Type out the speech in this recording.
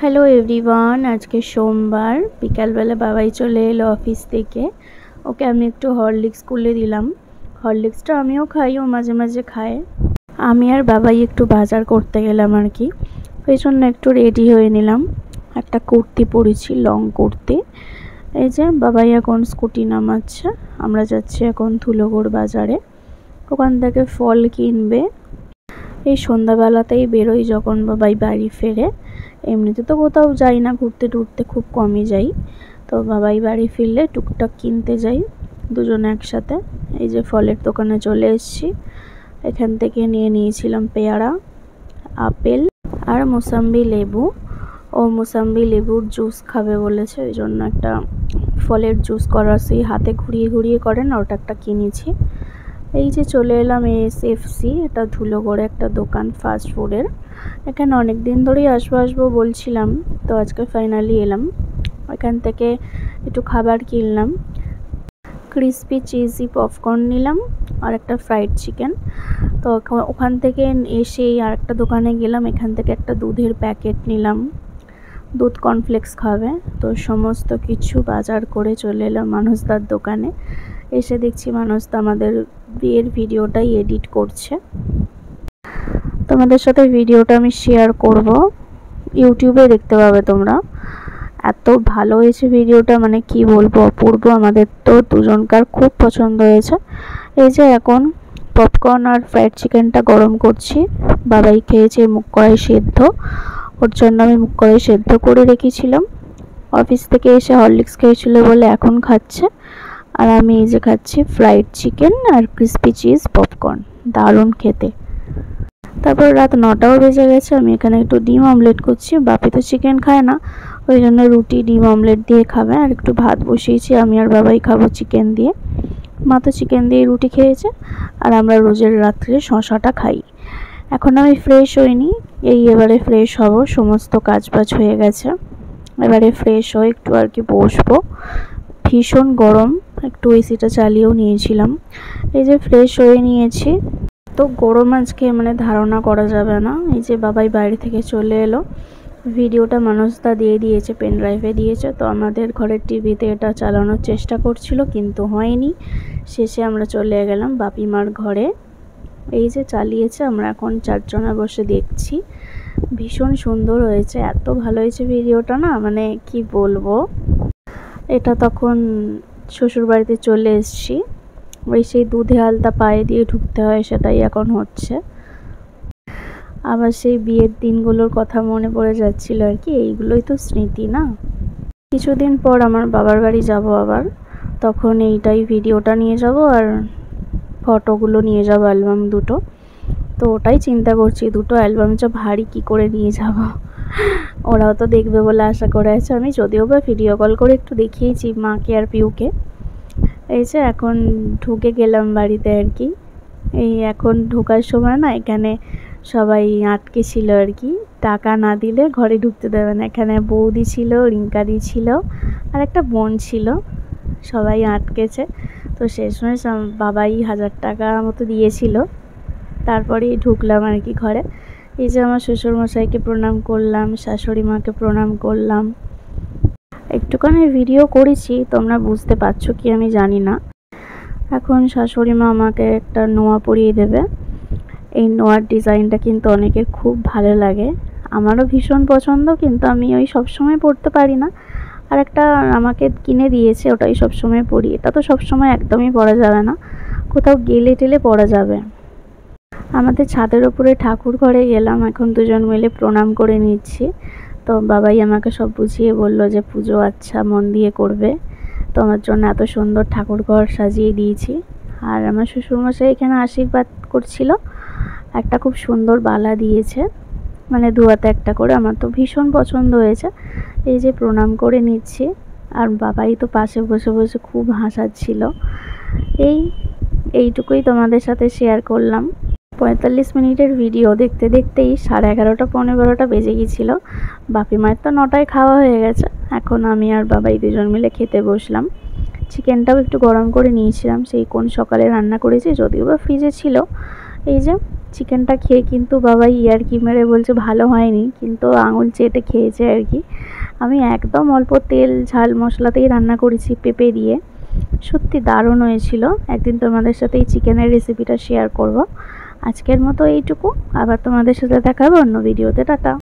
Hello everyone, আজকে সোমবার বিকালবেলা বাবাই চলে এলো অফিস থেকে। ওকে আমি একটু হরলিক্স গুলে দিলাম। হরলিক্সটা আমিও খাই, ও মাঝে মাঝে খায়। আমি আর বাবাই একটু বাজার করতে গেলাম আর কি, ওই জন্য একটু রেডি হয়ে নিলাম। একটা কুর্তি পরেছি, লং কুর্তি। এই যে বাবাই এখন স্কুটি নামাচ্ছে, আমরা যাচ্ছি এখন ধুলোগড় বাজারে, ওখান থেকে ফল কিনবে। এই সন্ধ্যাবেলাতেই বেরোই যখন বাবাই বাড়ি ফেরে। এমনিতে তো কোথাও যাই না, ঘুরতে টুরতে খুব কমই যাই। তো বাবাই বাড়ি ফিরলে টুকটাক কিনতে যাই দুজনে একসাথে। এই যে ফলের দোকানে চলে এসেছি, এখান থেকে নিয়ে নিয়েছিলাম পেয়ারা, আপেল আর মোসাম্বি লেবু। ও মোসাম্বি লেবুর জুস খাবে বলেছে, ওই জন্য একটা ফলের জুস করার সেই হাতে ঘুরিয়ে ঘুরিয়ে করে না, ওটা একটা কিনেছি। এই যে চলে এলাম এসএফসি, এটা ধুলোগড়ে একটা দোকান ফাস্ট ফুডের। এখানে অনেক দিন ধরেই আসবো বলছিলাম, তো আজকে ফাইনালি এলাম। এখান থেকে একটু খাবার কিনলাম, ক্রিসপি চিজি পপকর্ন নিলাম আর একটা ফ্রাইড চিকেন। তো ওখান থেকে এসেই আর একটা দোকানে গেলাম, এখান থেকে একটা দুধের প্যাকেট নিলাম, দুধ কর্নফ্লেক্স খাবে। তো সমস্ত কিছু বাজার করে চলে এলাম মানসদার দোকানে। এসে দেখছি মানসদা আমাদের বিয়ের ভিডিওটাই এডিট করছে। তোমাদের সাথে ভিডিওটা আমি শেয়ার করব, ইউটিউবে দেখতে পাবে তোমরা। এত ভালো হয়েছে ভিডিওটা, মানে কি বলবো, অপূর্ব। আমাদের তো দুজনকার খুব পছন্দ হয়েছে। এই যে এখন পপকর্ন আর ফ্রাইড চিকেনটা গরম করছি। বাবাই খেয়েছে মুগ কড়াই সেদ্ধ, ওর জন্য আমি মুগ কড়াই সেদ্ধ করে রেখেছিলাম। অফিস থেকে এসে হরলিক্স খেয়েছিল বলে এখন খাচ্ছে। আর আমি এই যে খাচ্ছি ফ্রাইড চিকেন আর ক্রিসপি চিজ পপকর্ন, দারুণ খেতে। তারপর রাত 9টাও বেজে গেছে, আমি এখানে একটু ডিম অমলেট করছি। বাপি তো চিকেন খায় না, ওই জন্য রুটি ডিম অমলেট দিয়ে খাবে। আর একটু ভাত বসিয়েছি, আমি আর বাবাই খাবো চিকেন দিয়ে। মা তো চিকেন দিয়ে রুটি খেয়েছে, আর আমরা রোজের রাত্রে শশাটা খাই। এখন আমি ফ্রেশ হইনি, এবারে ফ্রেশ হব, সমস্ত কাজ বাজ হয়ে গেছে। এবারে ফ্রেশ হয়ে একটু আর কি বসবো। ভীষণ গরম, একটু এসিটা চালিয়েও নিয়েছিলাম। এই যে ফ্রেশ হয়ে নিয়েছি, তো গরম আজকে মানে ধারণা করা যাবে না। এই যে বাবাই বাইরে থেকে চলে এলো, ভিডিওটা মানসদা দিয়ে দিয়েছে, পেন ড্রাইভে দিয়েছে। তো আমাদের ঘরের টিভিতে এটা চালানোর চেষ্টা করছিল কিন্তু হয়নি। শেষে আমরা চলে গেলাম বাপিমার ঘরে। এই যে চালিয়েছে, আমরা এখন 4 জনা বসে দেখছি। ভীষণ সুন্দর হয়েছে, এত ভালো হয়েছে ভিডিওটা না, মানে কি বলবো। এটা তখন শ্বশুর বাড়িতে চলে এসেছি, ওই সেই দুধে আলতা পায়ে দিয়ে ঢুকতে হয়, সেটাই এখন হচ্ছে। আবার সেই বিয়ের দিনগুলোর কথা মনে পড়ে যাচ্ছিল আর কি, এইগুলোই তো স্মৃতি না। কিছুদিন পর আমার বাবার বাড়ি যাব আবার, তখন এইটাই ভিডিওটা নিয়ে যাব আর ফটোগুলো নিয়ে যাব, অ্যালবাম দুটো। তো ওটাই চিন্তা করছি, দুটো অ্যালবাম যা ভারী কী করে নিয়ে যাব। ওরাও তো দেখবে বলে আশা করে আছে। আমি যদিও বা ভিডিও কল করে একটু দেখিয়েছি মাকে আর পিউকে। এই যে এখন ঢুকে গেলাম বাড়িতে আর কি। এই এখন ঢোকার সময় না, এখানে সবাই আটকে ছিল আর কি, টাকা না দিলে ঘরে ঢুকতে দেবে না। এখানে বৌদি ছিল, রিঙ্কাদি ছিল আর একটা বোন ছিল, সবাই আটকেছে। তো সেই সময় বাবাই 1000 টাকা মতো দিয়েছিল, তারপরেই ঢুকলাম আর কি ঘরে। এই যে আমার শ্বশুরমশাইকে প্রণাম করলাম, শাশুড়ি মাকে প্রণাম করলাম। একটুখানি ভিডিও করেছি, তোমরা বুঝতে পারছো কি আমি জানি না। এখন শাশুড়ি মা আমাকে একটা নোয়া পরিয়ে দেবে। এই নোয়ার ডিজাইনটা কিন্তু অনেকের খুব ভালো লাগে, আমারও ভীষণ পছন্দ, কিন্তু আমি ওই সবসময় পরতে পারি না। আর একটা আমাকে কিনে দিয়েছে, ওটাই সবসময় পরি। এটা তো সবসময় একদমই পরা যাবে না, কোথাও গেলে টেলে পরা যাবে। আমাদের ছাদের ওপরে ঠাকুর ঘরে গেলাম, এখন দুজন মিলে প্রণাম করে নিচ্ছি। তো বাবাই আমাকে সব বুঝিয়ে বললো যে পুজো আচ্ছা মন দিয়ে করবে। তো আমার জন্য এত সুন্দর ঠাকুর ঘর সাজিয়ে দিয়েছি। আর আমার শ্বশুরমশাই এখানে আশীর্বাদ করছিল, একটা খুব সুন্দর বালা দিয়েছে, মানে 2 হাতে একটা করে, আমার তো ভীষণ পছন্দ হয়েছে। এই যে প্রণাম করে নিচ্ছি, আর বাবাই তো পাশে বসে বসে খুব হাসাচ্ছিল। এইটুকুই তোমাদের সাথে শেয়ার করলাম। 45 মিনিটের ভিডিও দেখতে দেখতেই 11:30 পৌনে 12টা বেজে গিয়েছিল। বাপি মায়ের তো 9টায় খাওয়া হয়ে গেছে, এখন আমি আর বাবাই দুজন মিলে খেতে বসলাম। চিকেনটাও একটু গরম করে নিয়েছিলাম, সেই কোন সকালে রান্না করেছি, যদিও বা ফ্রিজে ছিল। এই যে চিকেনটা খেয়ে কিন্তু বাবা ইয়ার্কি মেরে বলছে ভালো হয়নি, কিন্তু আঙুল চেটে খেয়েছে আর কি। আমি একদম অল্প তেল ঝাল মশলাতেই রান্না করেছি পেঁপে দিয়ে, সত্যি দারুণ হয়েছিল। একদিন তোমাদের সাথে এই চিকেনের রেসিপিটা শেয়ার করব। আজকের মতো এইটুকু, আবার তোমাদের সাথে দেখা হবে অন্য ভিডিওতে। টাটা।